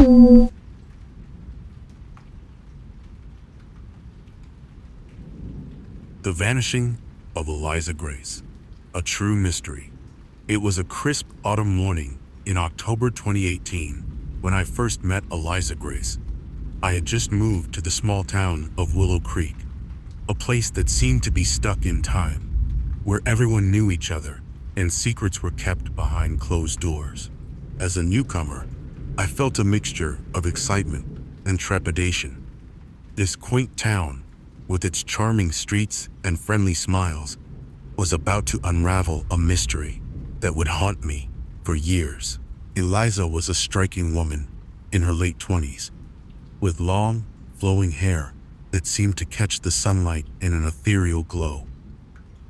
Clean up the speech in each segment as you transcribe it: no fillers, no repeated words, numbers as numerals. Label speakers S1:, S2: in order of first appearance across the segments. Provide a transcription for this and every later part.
S1: The vanishing of Eliza Grace, a true mystery. It was a crisp autumn morning in October 2018 when I first met Eliza Grace. I had just moved to the small town of Willow Creek, a place that seemed to be stuck in time, where everyone knew each other and secrets were kept behind closed doors. As a newcomer, I felt a mixture of excitement and trepidation. This quaint town, with its charming streets and friendly smiles, was about to unravel a mystery that would haunt me for years. Eliza was a striking woman in her late 20s, with long, flowing hair that seemed to catch the sunlight in an ethereal glow.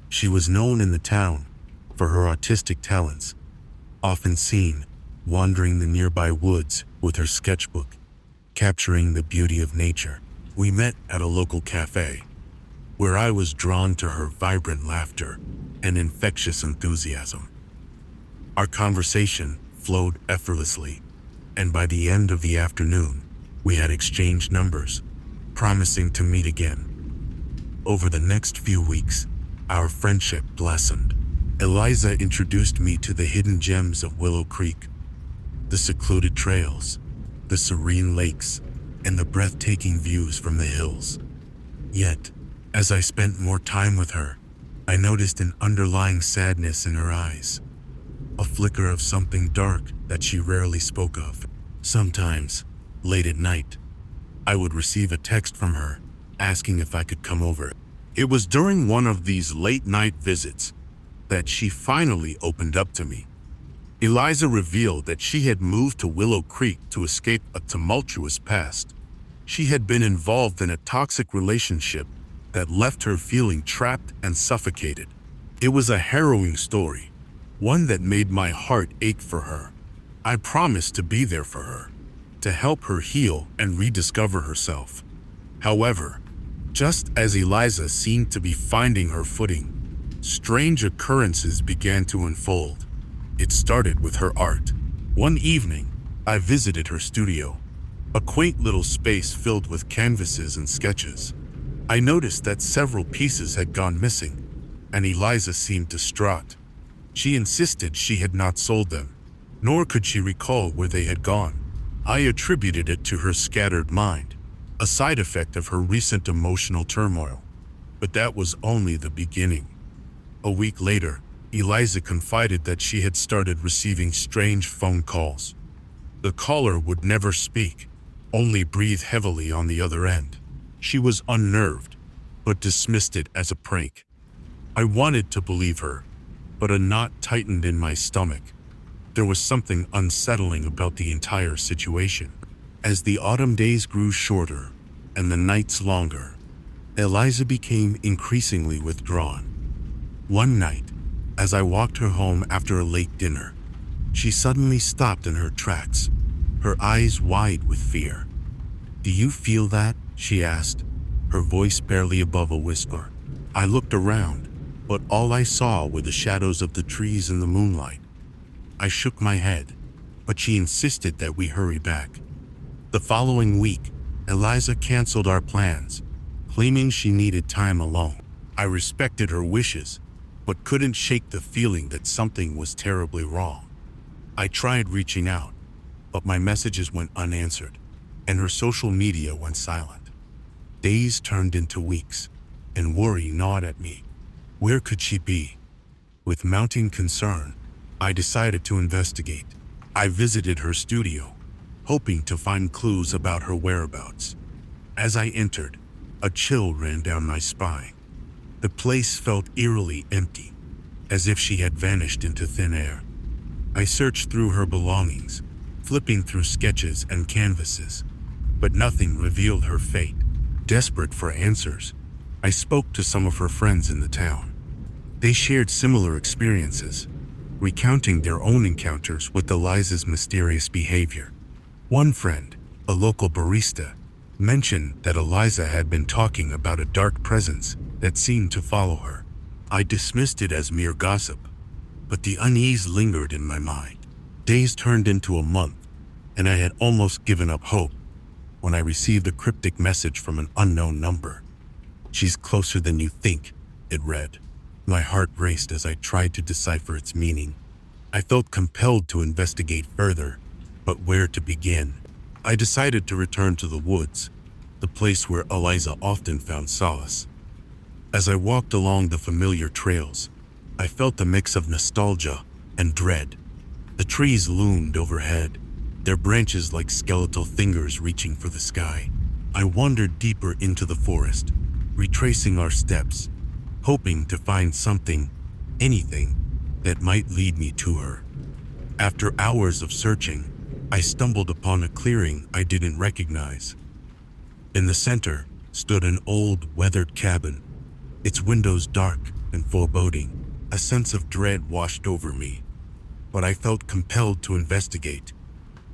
S1: She was known in the town for her artistic talents, often seen wandering the nearby woods with her sketchbook, capturing the beauty of nature. We met at a local cafe, where I was drawn to her vibrant laughter and infectious enthusiasm. Our conversation flowed effortlessly, and by the end of the afternoon, we had exchanged numbers, promising to meet again. Over the next few weeks, our friendship blossomed. Eliza introduced me to the hidden gems of Willow Creek, the secluded trails, the serene lakes, and the breathtaking views from the hills. Yet, as I spent more time with her, I noticed an underlying sadness in her eyes, a flicker of something dark that she rarely spoke of. Sometimes, late at night, I would receive a text from her asking if I could come over. It was during one of these late-night visits that she finally opened up to me. Eliza revealed that she had moved to Willow Creek to escape a tumultuous past. She had been involved in a toxic relationship that left her feeling trapped and suffocated. It was a harrowing story, one that made my heart ache for her. I promised to be there for her, to help her heal and rediscover herself. However, just as Eliza seemed to be finding her footing, strange occurrences began to unfold. It started with her art. One evening, I visited her studio, a quaint little space filled with canvases and sketches. I noticed that several pieces had gone missing, and Eliza seemed distraught. She insisted she had not sold them, nor could she recall where they had gone. I attributed it to her scattered mind, a side effect of her recent emotional turmoil. But that was only the beginning. A week later, Eliza confided that she had started receiving strange phone calls. The caller would never speak, only breathe heavily on the other end. She was unnerved, but dismissed it as a prank. I wanted to believe her, but a knot tightened in my stomach. There was something unsettling about the entire situation. As the autumn days grew shorter and the nights longer, Eliza became increasingly withdrawn. One night, as I walked her home after a late dinner, she suddenly stopped in her tracks, her eyes wide with fear. "Do you feel that?" she asked, her voice barely above a whisper. I looked around, but all I saw were the shadows of the trees in the moonlight. I shook my head, but she insisted that we hurry back. The following week, Eliza canceled our plans, claiming she needed time alone. I respected her wishes, but couldn't shake the feeling that something was terribly wrong. I tried reaching out, but my messages went unanswered, and her social media went silent. Days turned into weeks, and worry gnawed at me. Where could she be? With mounting concern, I decided to investigate. I visited her studio, hoping to find clues about her whereabouts. As I entered, a chill ran down my spine. The place felt eerily empty, as if she had vanished into thin air. I searched through her belongings, flipping through sketches and canvases, but nothing revealed her fate. Desperate for answers, I spoke to some of her friends in the town. They shared similar experiences, recounting their own encounters with Eliza's mysterious behavior. One friend, a local barista, mentioned that Eliza had been talking about a dark presence that seemed to follow her. I dismissed it as mere gossip, but the unease lingered in my mind. Days turned into a month, and I had almost given up hope when I received a cryptic message from an unknown number. "She's closer than you think," it read. My heart raced as I tried to decipher its meaning. I felt compelled to investigate further, but where to begin? I decided to return to the woods, the place where Eliza often found solace. As I walked along the familiar trails, I felt a mix of nostalgia and dread. The trees loomed overhead, their branches like skeletal fingers reaching for the sky. I wandered deeper into the forest, retracing our steps, hoping to find something, anything, that might lead me to her. After hours of searching, I stumbled upon a clearing I didn't recognize. In the center stood an old, weathered cabin, its windows dark and foreboding. A sense of dread washed over me, but I felt compelled to investigate.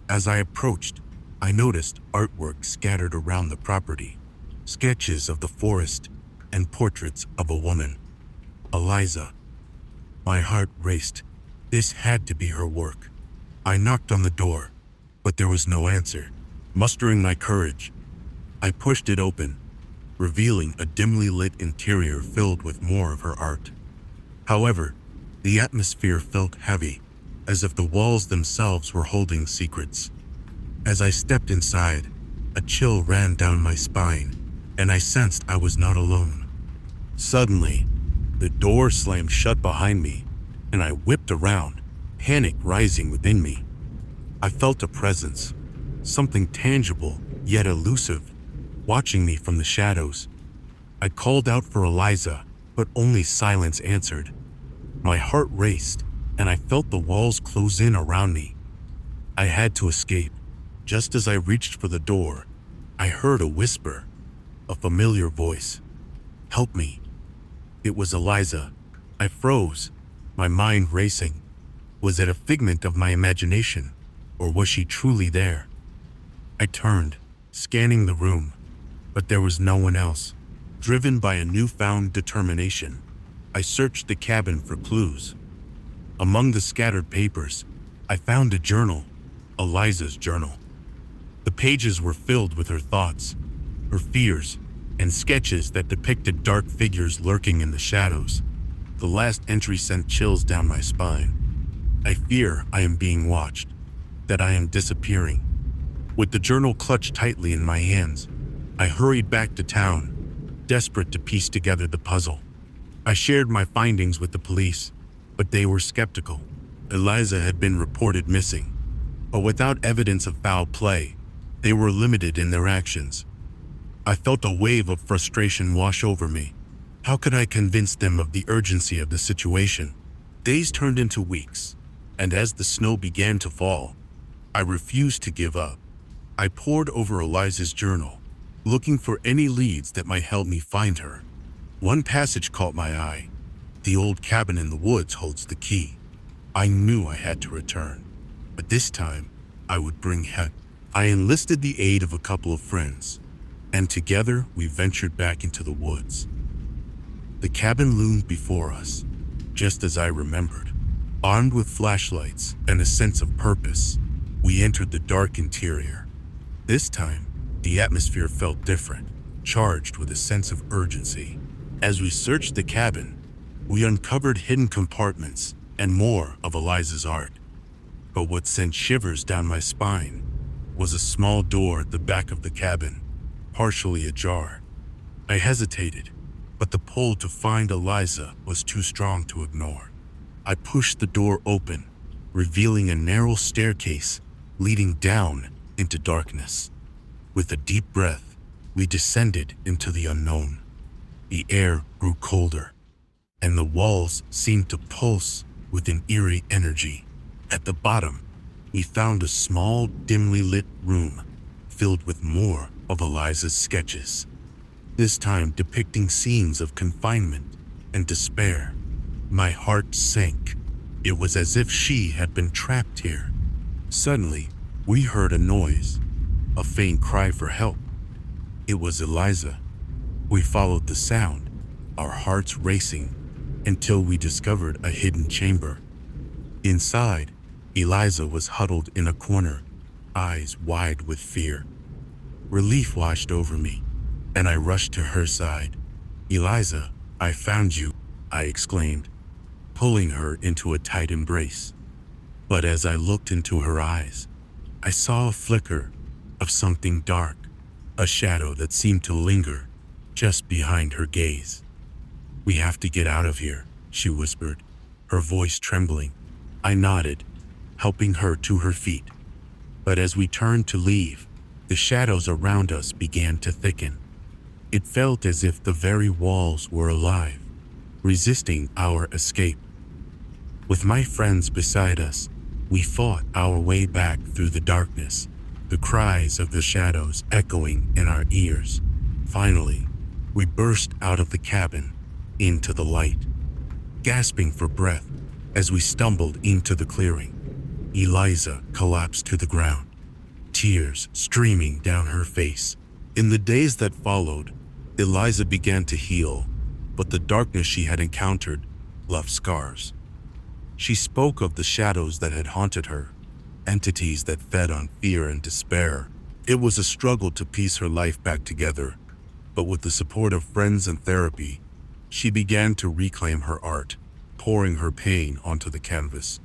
S1: As I approached, I noticed artwork scattered around the property, sketches of the forest and portraits of a woman, Eliza. My heart raced. This had to be her work. I knocked on the door, but there was no answer. Mustering my courage, I pushed it open, revealing a dimly lit interior filled with more of her art. However, the atmosphere felt heavy, as if the walls themselves were holding secrets. As I stepped inside, a chill ran down my spine, and I sensed I was not alone. Suddenly, the door slammed shut behind me, and I whipped around, panic rising within me. I felt a presence, something tangible yet elusive, watching me from the shadows. I called out for Eliza, but only silence answered. My heart raced, and I felt the walls close in around me. I had to escape. Just as I reached for the door, I heard a whisper, a familiar voice. "Help me." It was Eliza. I froze, my mind racing. Was it a figment of my imagination, or was she truly there? I turned, scanning the room, but there was no one else. Driven by a newfound determination, I searched the cabin for clues. Among the scattered papers, I found a journal, Eliza's journal. The pages were filled with her thoughts, her fears, and sketches that depicted dark figures lurking in the shadows. The last entry sent chills down my spine. I fear I am being watched, that I am disappearing. With the journal clutched tightly in my hands, I hurried back to town, desperate to piece together the puzzle. I shared my findings with the police, but they were skeptical. Eliza had been reported missing, but without evidence of foul play, they were limited in their actions. I felt a wave of frustration wash over me. How could I convince them of the urgency of the situation? Days turned into weeks, and as the snow began to fall, I refused to give up. I pored over Eliza's journal, looking for any leads that might help me find her. One passage caught my eye. "The old cabin in the woods holds the key." I knew I had to return, but this time I would bring help. I enlisted the aid of a couple of friends, and together we ventured back into the woods. The cabin loomed before us, just as I remembered. Armed with flashlights and a sense of purpose, we entered the dark interior. This time, the atmosphere felt different, charged with a sense of urgency. As we searched the cabin, we uncovered hidden compartments and more of Eliza's art. But what sent shivers down my spine was a small door at the back of the cabin, partially ajar. I hesitated, but the pull to find Eliza was too strong to ignore. I pushed the door open, revealing a narrow staircase leading down into darkness. With a deep breath, we descended into the unknown. The air grew colder, and the walls seemed to pulse with an eerie energy. At the bottom, we found a small, dimly lit room filled with more of Eliza's sketches, this time depicting scenes of confinement and despair. My heart sank. It was as if she had been trapped here. Suddenly, we heard a noise, a faint cry for help. It was Eliza. We followed the sound, our hearts racing, until we discovered a hidden chamber. Inside, Eliza was huddled in a corner, eyes wide with fear. Relief washed over me, and I rushed to her side. "Eliza, I found you," I exclaimed, pulling her into a tight embrace. But as I looked into her eyes, I saw a flicker of something dark, a shadow that seemed to linger just behind her gaze. "We have to get out of here," she whispered, her voice trembling. I nodded, helping her to her feet. But as we turned to leave, the shadows around us began to thicken. It felt as if the very walls were alive, resisting our escape. With my friends beside us, we fought our way back through the darkness, the cries of the shadows echoing in our ears. Finally, we burst out of the cabin into the light, gasping for breath as we stumbled into the clearing. Eliza collapsed to the ground, tears streaming down her face. In the days that followed, Eliza began to heal, but the darkness she had encountered left scars. She spoke of the shadows that had haunted her, entities that fed on fear and despair. It was a struggle to piece her life back together, but with the support of friends and therapy, she began to reclaim her art, pouring her pain onto the canvas.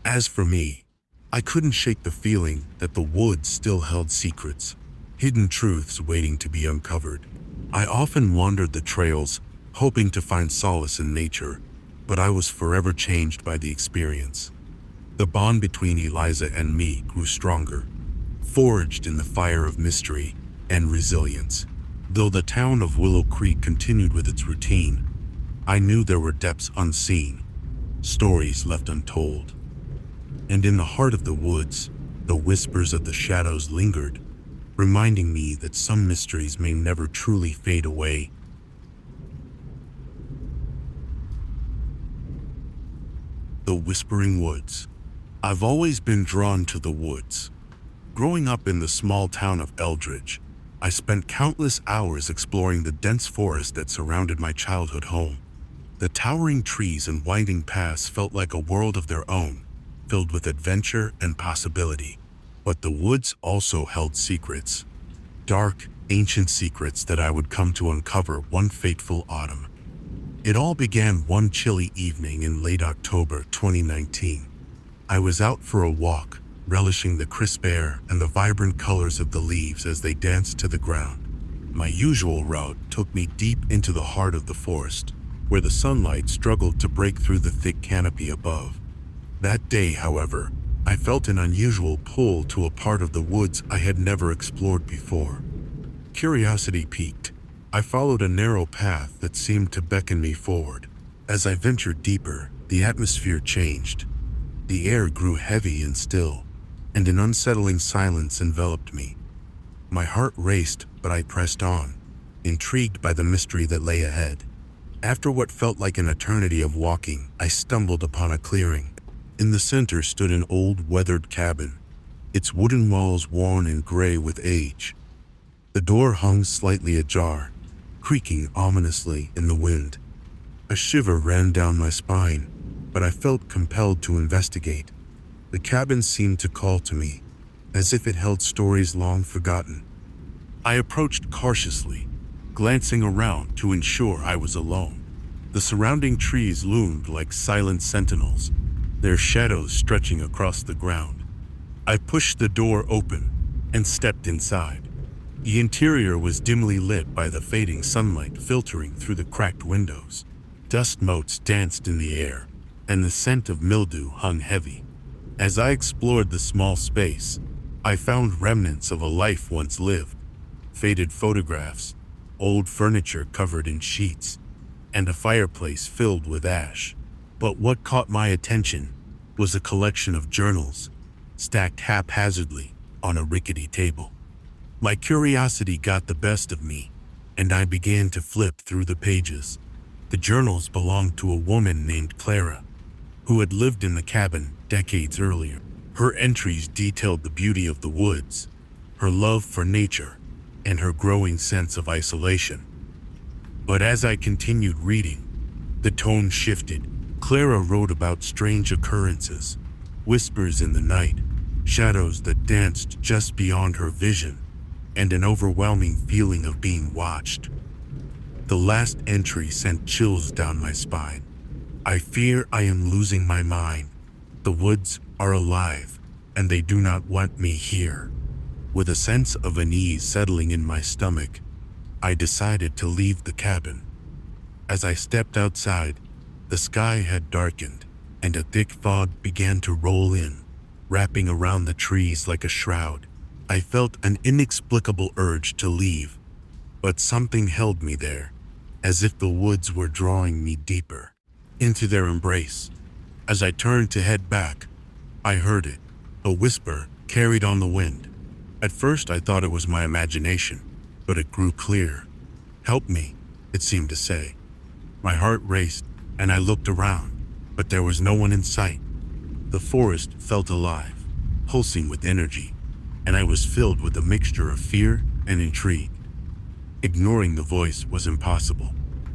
S1: As for me, I couldn't shake the feeling that the woods still held secrets, hidden truths waiting to be uncovered. I often wandered the trails, hoping to find solace in nature, but I was forever changed by the experience. The bond between Eliza and me grew stronger, forged in the fire of mystery and resilience. Though the town of Willow Creek continued with its routine, I knew there were depths unseen, stories left untold. And in the heart of the woods, the whispers of the shadows lingered, reminding me that some mysteries may never truly fade away. The Whispering Woods. I've always been drawn to the woods. Growing up in the small town of Eldridge, I spent countless hours exploring the dense forest that surrounded my childhood home. The towering trees and winding paths felt like a world of their own, filled with adventure and possibility. But the woods also held secrets, dark, ancient secrets that I would come to uncover one fateful autumn. It all began one chilly evening in late October 2019. I was out for a walk, relishing the crisp air and the vibrant colors of the leaves as they danced to the ground. My usual route took me deep into the heart of the forest, where the sunlight struggled to break through the thick canopy above. That day, however, I felt an unusual pull to a part of the woods I had never explored before. Curiosity piqued. I followed a narrow path that seemed to beckon me forward. As I ventured deeper, the atmosphere changed. The air grew heavy and still, and an unsettling silence enveloped me. My heart raced, but I pressed on, intrigued by the mystery that lay ahead. After what felt like an eternity of walking, I stumbled upon a clearing. In the center stood an old, weathered cabin, its wooden walls worn and gray with age. The door hung slightly ajar, creaking ominously in the wind. A shiver ran down my spine, but I felt compelled to investigate. The cabin seemed to call to me, as if it held stories long forgotten. I approached cautiously, glancing around to ensure I was alone. The surrounding trees loomed like silent sentinels, their shadows stretching across the ground. I pushed the door open and stepped inside. The interior was dimly lit by the fading sunlight filtering through the cracked windows. Dust motes danced in the air, and the scent of mildew hung heavy. As I explored the small space, I found remnants of a life once lived, faded photographs, old furniture covered in sheets, and a fireplace filled with ash. But what caught my attention was a collection of journals, stacked haphazardly on a rickety table. My curiosity got the best of me, and I began to flip through the pages. The journals belonged to a woman named Clara, who had lived in the cabin decades earlier. Her entries detailed the beauty of the woods, her love for nature, and her growing sense of isolation. But as I continued reading, the tone shifted. Clara wrote about strange occurrences, whispers in the night, shadows that danced just beyond her vision, and an overwhelming feeling of being watched. The last entry sent chills down my spine. I fear I am losing my mind. The woods are alive, and they do not want me here. With a sense of unease settling in my stomach, I decided to leave the cabin. As I stepped outside, the sky had darkened, and a thick fog began to roll in, wrapping around the trees like a shroud. I felt an inexplicable urge to leave, but something held me there, as if the woods were drawing me deeper into their embrace. As I turned to head back, I heard it, a whisper carried on the wind. At first I thought it was my imagination, but it grew clear. "Help me," it seemed to say. My heart raced, and I looked around, but there was no one in sight. The forest felt alive, pulsing with energy, and I was filled with a mixture of fear and intrigue. Ignoring the voice was impossible.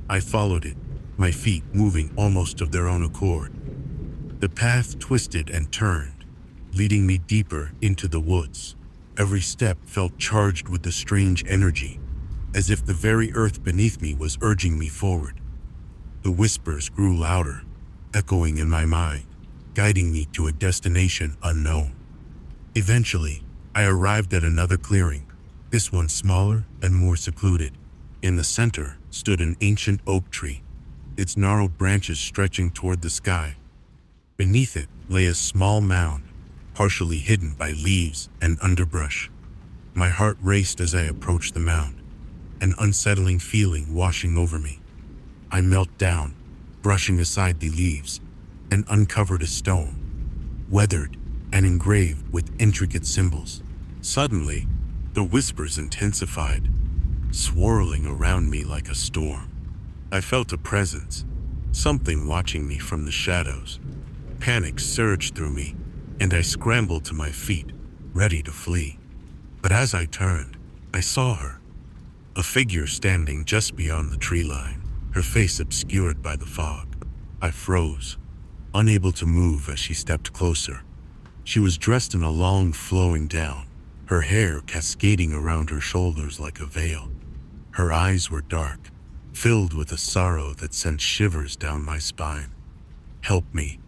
S1: I followed it, my feet moving almost of their own accord. The path twisted and turned, leading me deeper into the woods. Every step felt charged with a strange energy, as if the very earth beneath me was urging me forward. The whispers grew louder, echoing in my mind, guiding me to a destination unknown. Eventually, I arrived at another clearing, this one smaller and more secluded. In the center stood an ancient oak tree, its gnarled branches stretching toward the sky. Beneath it lay a small mound, partially hidden by leaves and underbrush. My heart raced as I approached the mound, an unsettling feeling washing over me. I knelt down, brushing aside the leaves, and uncovered a stone, weathered and engraved with intricate symbols. Suddenly, the whispers intensified, swirling around me like a storm. I felt a presence, something watching me from the shadows. Panic surged through me, and I scrambled to my feet, ready to flee. But as I turned, I saw her, a figure standing just beyond the tree line, her face obscured by the fog. I froze, unable to move as she stepped closer. She was dressed in a long flowing gown, her hair cascading around her shoulders like a veil. Her eyes were dark, filled with a sorrow that sent shivers down my spine. "Help me,"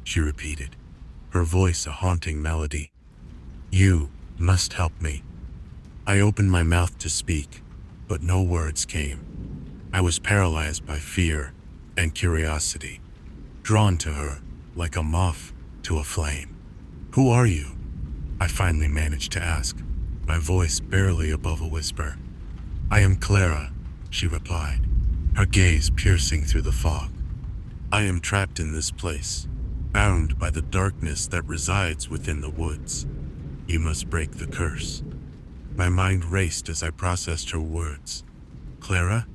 S1: she repeated, her voice a haunting melody. "You must help me." I opened my mouth to speak, but no words came. I was paralyzed by fear and curiosity, drawn to her like a moth to a flame. "Who are you?" I finally managed to ask, my voice barely above a whisper. "I am Clara," she replied, her gaze piercing through the fog. "I am trapped in this place, bound by the darkness that resides within the woods. You must break the curse." My mind raced as I processed her words. "Clara?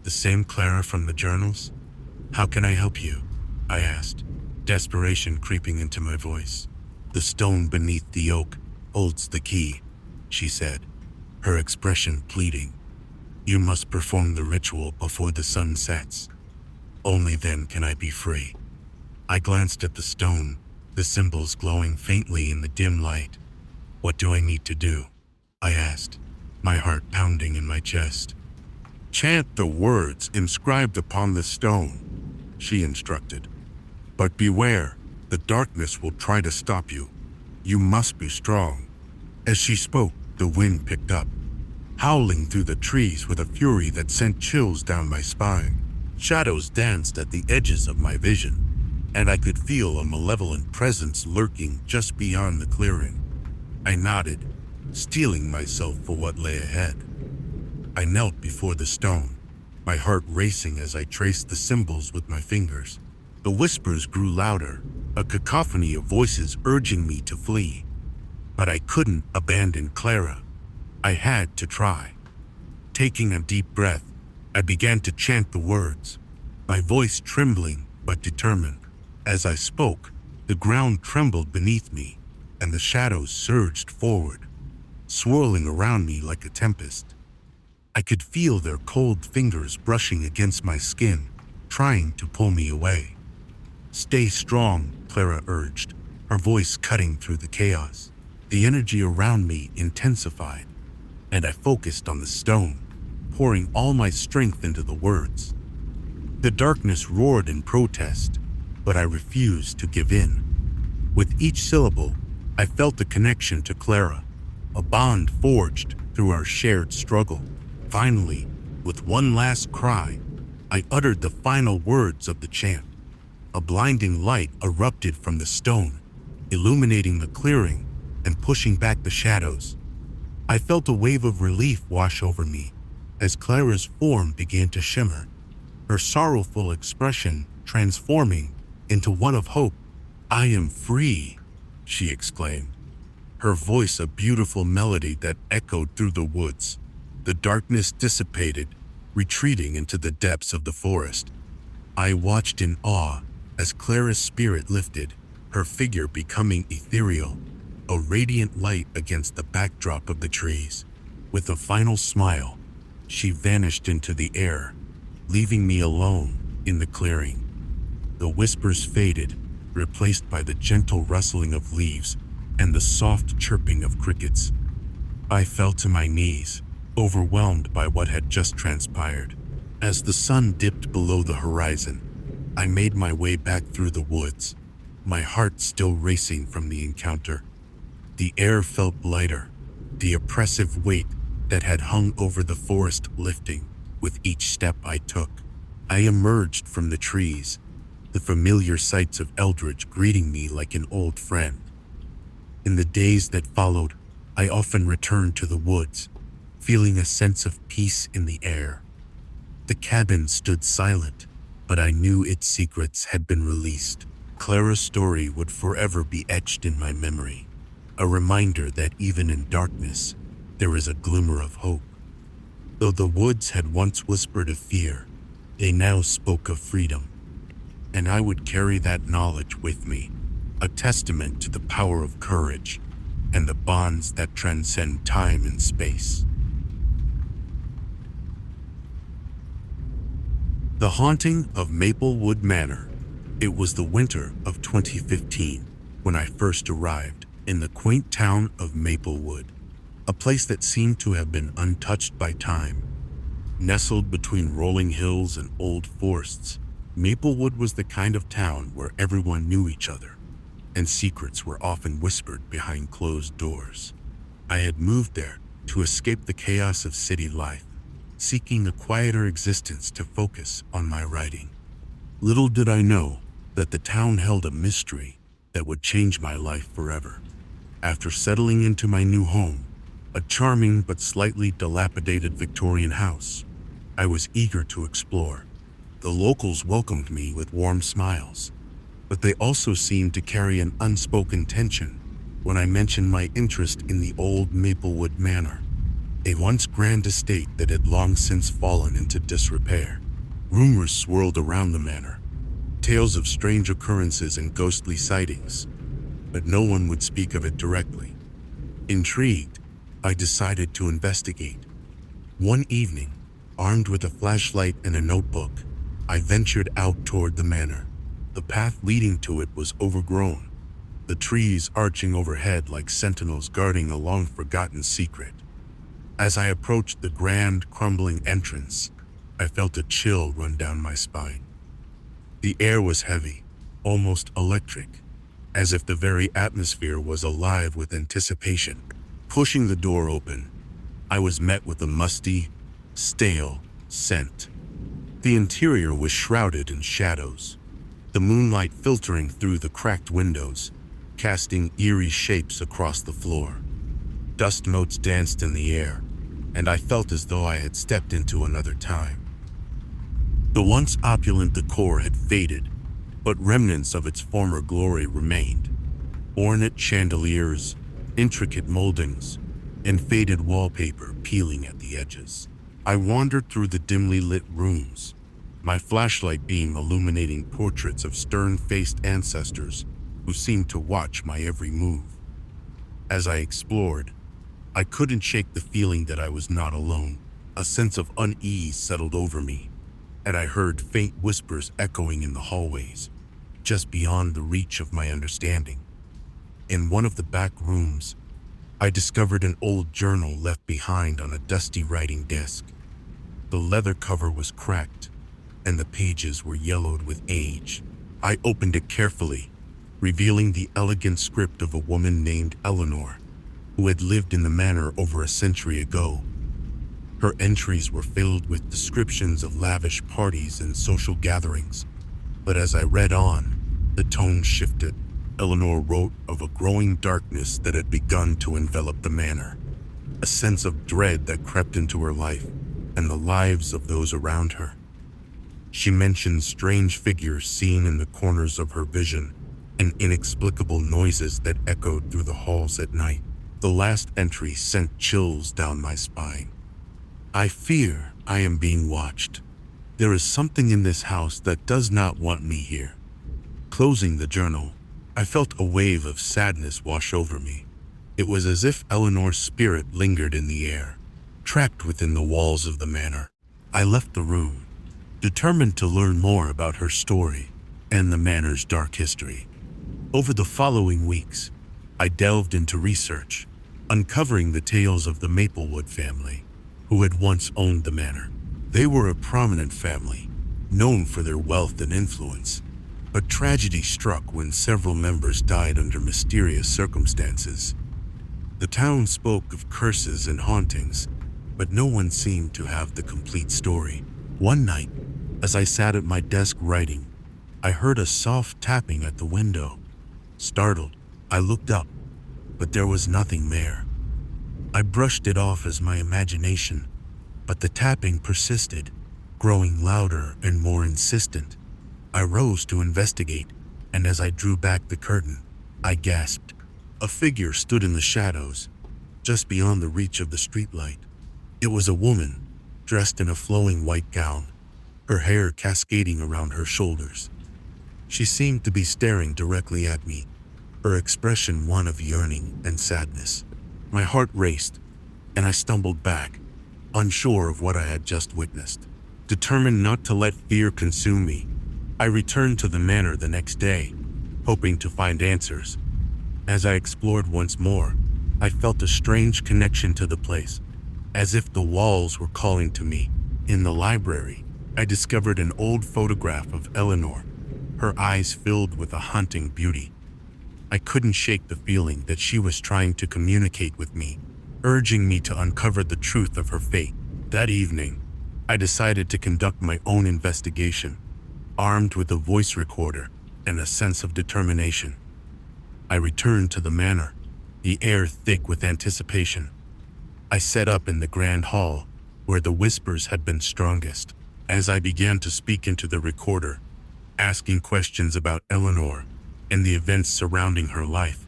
S1: The same Clara from the journals? How can I help you?" I asked, desperation creeping into my voice. "The stone beneath the oak holds the key," she said, her expression pleading. "You must perform the ritual before the sun sets. Only then can I be free." I glanced at the stone, the symbols glowing faintly in the dim light. "What do I need to do?" I asked, my heart pounding in my chest. "Chant the words inscribed upon the stone," she instructed. "But beware, the darkness will try to stop you. You must be strong." As she spoke, the wind picked up, howling through the trees with a fury that sent chills down my spine. Shadows danced at the edges of my vision, and I could feel a malevolent presence lurking just beyond the clearing. I nodded, steeling myself for what lay ahead. I knelt before the stone, my heart racing as I traced the symbols with my fingers. The whispers grew louder, a cacophony of voices urging me to flee. But I couldn't abandon Clara. I had to try. Taking a deep breath, I began to chant the words, my voice trembling but determined. As I spoke, the ground trembled beneath me, and the shadows surged forward, swirling around me like a tempest. I could feel their cold fingers brushing against my skin, trying to pull me away. "Stay strong," Clara urged, her voice cutting through the chaos. The energy around me intensified, and I focused on the stone, pouring all my strength into the words. The darkness roared in protest, but I refused to give in. With each syllable, I felt a connection to Clara, a bond forged through our shared struggle. Finally, with one last cry, I uttered the final words of the chant. A blinding light erupted from the stone, illuminating the clearing and pushing back the shadows. I felt a wave of relief wash over me as Clara's form began to shimmer, her sorrowful expression transforming into one of hope. "I am free," she exclaimed, her voice a beautiful melody that echoed through the woods. The darkness dissipated, retreating into the depths of the forest. I watched in awe as Clara's spirit lifted, her figure becoming ethereal, a radiant light against the backdrop of the trees. With a final smile, she vanished into the air, leaving me alone in the clearing. The whispers faded, replaced by the gentle rustling of leaves and the soft chirping of crickets. I fell to my knees, overwhelmed by what had just transpired. As the sun dipped below the horizon, I made my way back through the woods, my heart still racing from the encounter. The air felt lighter, the oppressive weight that had hung over the forest lifting with each step I took. I emerged from the trees, the familiar sights of Eldridge greeting me like an old friend. In the days that followed, I often returned to the woods, feeling a sense of peace in the air. The cabin stood silent, but I knew its secrets had been released. Clara's story would forever be etched in my memory, a reminder that even in darkness, there is a glimmer of hope. Though the woods had once whispered of fear, they now spoke of freedom, and I would carry that knowledge with me, a testament to the power of courage and the bonds that transcend time and space. The Haunting of Maplewood Manor. It was the winter of 2015 when I first arrived in the quaint town of Maplewood, a place that seemed to have been untouched by time. Nestled between rolling hills and old forests, Maplewood was the kind of town where everyone knew each other, and secrets were often whispered behind closed doors. I had moved there to escape the chaos of city life, seeking a quieter existence to focus on my writing. Little did I know that the town held a mystery that would change my life forever. After settling into my new home, a charming but slightly dilapidated Victorian house, I was eager to explore. The locals welcomed me with warm smiles, but they also seemed to carry an unspoken tension when I mentioned my interest in the old Maplewood Manor, a once grand estate that had long since fallen into disrepair. Rumors swirled around the manor, tales of strange occurrences and ghostly sightings, but no one would speak of it directly. Intrigued, I decided to investigate. One evening, armed with a flashlight and a notebook, I ventured out toward the manor. The path leading to it was overgrown, the trees arching overhead like sentinels guarding a long-forgotten secret. As I approached the grand, crumbling entrance, I felt a chill run down my spine. The air was heavy, almost electric, as if the very atmosphere was alive with anticipation. Pushing the door open, I was met with a musty, stale scent. The interior was shrouded in shadows, the moonlight filtering through the cracked windows, casting eerie shapes across the floor. Dust motes danced in the air, and I felt as though I had stepped into another time. The once opulent decor had faded, but remnants of its former glory remained. Ornate chandeliers, intricate moldings, and faded wallpaper peeling at the edges. I wandered through the dimly lit rooms, my flashlight beam illuminating portraits of stern-faced ancestors who seemed to watch my every move. As I explored, I couldn't shake the feeling that I was not alone. A sense of unease settled over me, and I heard faint whispers echoing in the hallways, just beyond the reach of my understanding. In one of the back rooms, I discovered an old journal left behind on a dusty writing desk. The leather cover was cracked, and the pages were yellowed with age. I opened it carefully, revealing the elegant script of a woman named Eleanor, who had lived in the manor over a century ago. Her entries were filled with descriptions of lavish parties and social gatherings, but as I read on, the tone shifted. Eleanor wrote of a growing darkness that had begun to envelop the manor, a sense of dread that crept into her life and the lives of those around her. She mentioned strange figures seen in the corners of her vision and inexplicable noises that echoed through the halls at night. The last entry sent chills down my spine. I fear I am being watched. There is something in this house that does not want me here. Closing the journal, I felt a wave of sadness wash over me. It was as if Eleanor's spirit lingered in the air, trapped within the walls of the manor. I left the room, determined to learn more about her story and the manor's dark history. Over the following weeks, I delved into research, uncovering the tales of the Maplewood family, who had once owned the manor. They were a prominent family, known for their wealth and influence, but tragedy struck when several members died under mysterious circumstances. The town spoke of curses and hauntings, but no one seemed to have the complete story. One night, as I sat at my desk writing, I heard a soft tapping at the window. Startled, I looked up, but there was nothing there. I brushed it off as my imagination, but the tapping persisted, growing louder and more insistent. I rose to investigate, and as I drew back the curtain, I gasped. A figure stood in the shadows, just beyond the reach of the streetlight. It was a woman, dressed in a flowing white gown, her hair cascading around her shoulders. She seemed to be staring directly at me, her expression one of yearning and sadness. My heart raced, and I stumbled back, unsure of what I had just witnessed. Determined not to let fear consume me, I returned to the manor the next day, hoping to find answers. As I explored once more, I felt a strange connection to the place, as if the walls were calling to me. In the library, I discovered an old photograph of Eleanor, her eyes filled with a haunting beauty. I couldn't shake the feeling that she was trying to communicate with me, urging me to uncover the truth of her fate. That evening, I decided to conduct my own investigation, armed with a voice recorder and a sense of determination. I returned to the manor, the air thick with anticipation. I set up in the grand hall, where the whispers had been strongest. As I began to speak into the recorder, asking questions about Eleanor and the events surrounding her life,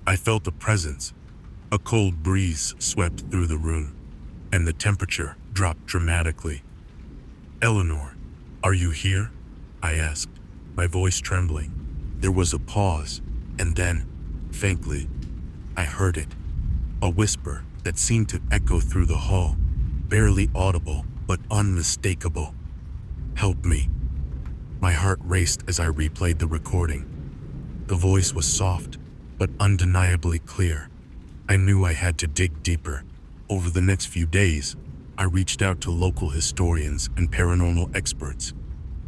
S1: I felt a presence. A cold breeze swept through the room, and the temperature dropped dramatically. "Eleanor, are you here?" I asked, my voice trembling. There was a pause, and then, faintly, I heard it. A whisper that seemed to echo through the hall, barely audible but unmistakable. "Help me." My heart raced as I replayed the recording. The voice was soft, but undeniably clear. I knew I had to dig deeper. Over the next few days, I reached out to local historians and paranormal experts,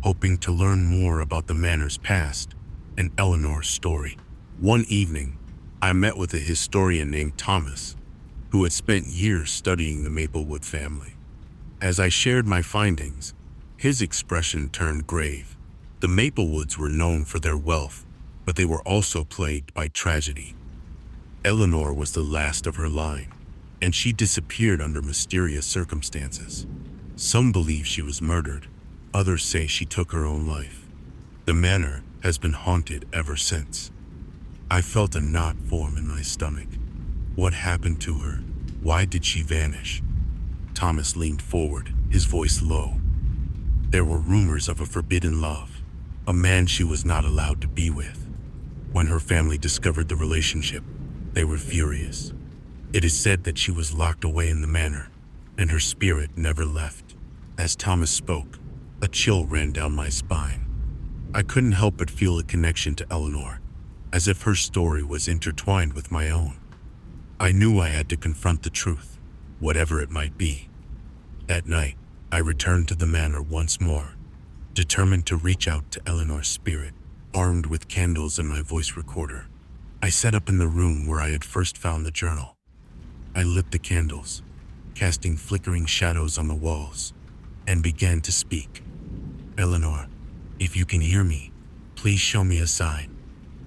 S1: hoping to learn more about the manor's past and Eleanor's story. One evening, I met with a historian named Thomas, who had spent years studying the Maplewood family. As I shared my findings, his expression turned grave. The Maplewoods were known for their wealth, but they were also plagued by tragedy. Eleanor was the last of her line, and she disappeared under mysterious circumstances. Some believe she was murdered, others say she took her own life. The manor has been haunted ever since. I felt a knot form in my stomach. What happened to her? Why did she vanish? Thomas leaned forward, his voice low. There were rumors of a forbidden love, a man she was not allowed to be with. When her family discovered the relationship, they were furious. It is said that she was locked away in the manor, and her spirit never left. As Thomas spoke, a chill ran down my spine. I couldn't help but feel a connection to Eleanor, as if her story was intertwined with my own. I knew I had to confront the truth, whatever it might be. That night, I returned to the manor once more, determined to reach out to Eleanor's spirit, armed with candles and my voice recorder. I set up in the room where I had first found the journal. I lit the candles, casting flickering shadows on the walls, and began to speak. Eleanor, if you can hear me, please show me a sign.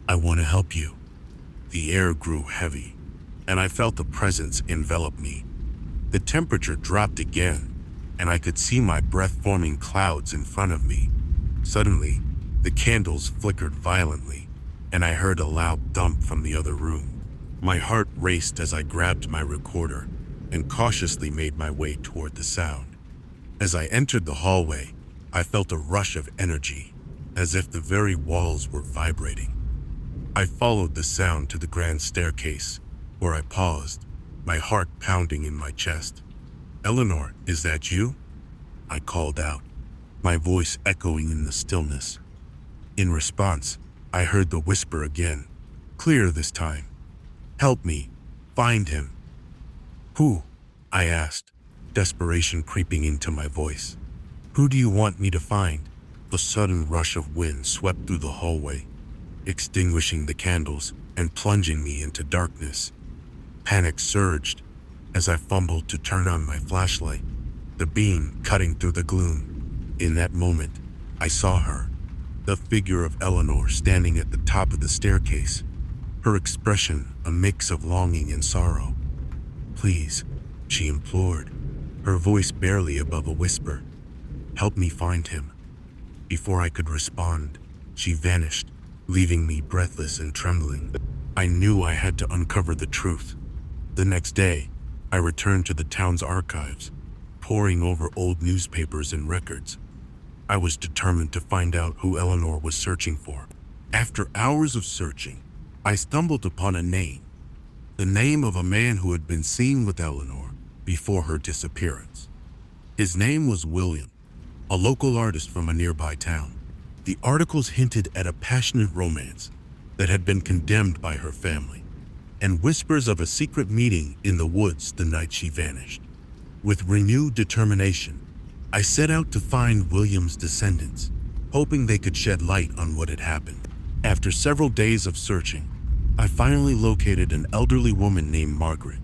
S1: I want to help you. The air grew heavy, and I felt the presence envelop me. The temperature dropped again, and I could see my breath forming clouds in front of me. Suddenly, the candles flickered violently, and I heard a loud thump from the other room. My heart raced as I grabbed my recorder and cautiously made my way toward the sound. As I entered the hallway, I felt a rush of energy, as if the very walls were vibrating. I followed the sound to the grand staircase, where I paused, my heart pounding in my chest. Eleanor, is that you? I called out, my voice echoing in the stillness. In response, I heard the whisper again, clear this time. Help me, find him. Who? I asked, desperation creeping into my voice. Who do you want me to find? The sudden rush of wind swept through the hallway, extinguishing the candles and plunging me into darkness. Panic surged as I fumbled to turn on my flashlight, the beam cutting through the gloom. In that moment, I saw her, the figure of Eleanor standing at the top of the staircase, her expression a mix of longing and sorrow. Please, she implored, her voice barely above a whisper. Help me find him. Before I could respond, she vanished, leaving me breathless and trembling. I knew I had to uncover the truth. The next day, I returned to the town's archives, poring over old newspapers and records. I was determined to find out who Eleanor was searching for. After hours of searching, I stumbled upon a name. The name of a man who had been seen with Eleanor before her disappearance. His name was William, a local artist from a nearby town. The articles hinted at a passionate romance that had been condemned by her family, and whispers of a secret meeting in the woods the night she vanished. With renewed determination, I set out to find William's descendants, hoping they could shed light on what had happened. After several days of searching, I finally located an elderly woman named Margaret,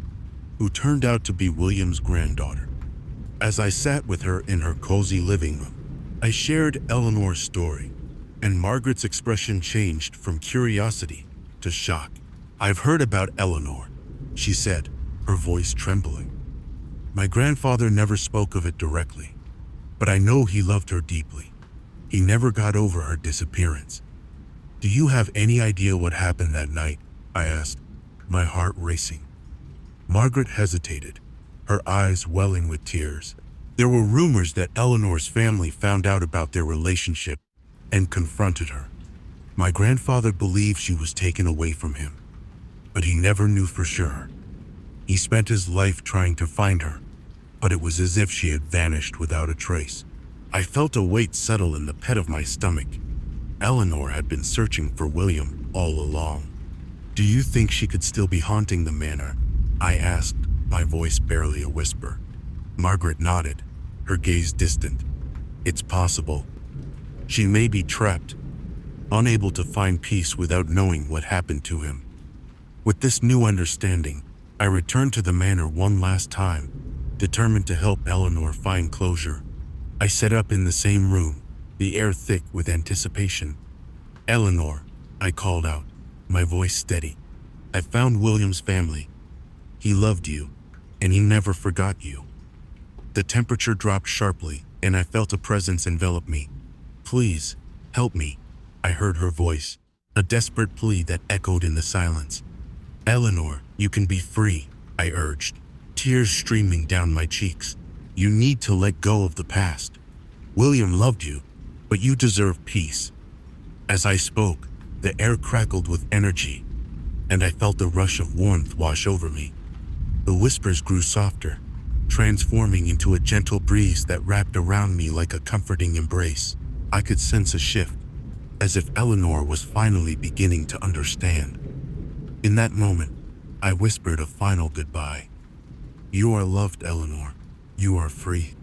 S1: who turned out to be William's granddaughter. As I sat with her in her cozy living room, I shared Eleanor's story, and Margaret's expression changed from curiosity to shock. I've heard about Eleanor, she said, her voice trembling. My grandfather never spoke of it directly, but I know he loved her deeply. He never got over her disappearance. Do you have any idea what happened that night? I asked, my heart racing. Margaret hesitated, her eyes welling with tears. There were rumors that Eleanor's family found out about their relationship and confronted her. My grandfather believed she was taken away from him, but he never knew for sure. He spent his life trying to find her, but it was as if she had vanished without a trace. I felt a weight settle in the pit of my stomach. Eleanor had been searching for William all along. Do you think she could still be haunting the manor? I asked, my voice barely a whisper. Margaret nodded, her gaze distant. It's possible. She may be trapped, unable to find peace without knowing what happened to him. With this new understanding, I returned to the manor one last time, determined to help Eleanor find closure. I sat up in the same room, the air thick with anticipation. Eleanor, I called out, my voice steady. I found William's family. He loved you, and he never forgot you. The temperature dropped sharply, and I felt a presence envelop me. Please, help me, I heard her voice, a desperate plea that echoed in the silence. Eleanor, you can be free, I urged, tears streaming down my cheeks. You need to let go of the past. William loved you, but you deserve peace. As I spoke, the air crackled with energy, and I felt a rush of warmth wash over me. The whispers grew softer, transforming into a gentle breeze that wrapped around me like a comforting embrace. I could sense a shift, as if Eleanor was finally beginning to understand. In that moment, I whispered a final goodbye. You are loved, Eleanor. You are free.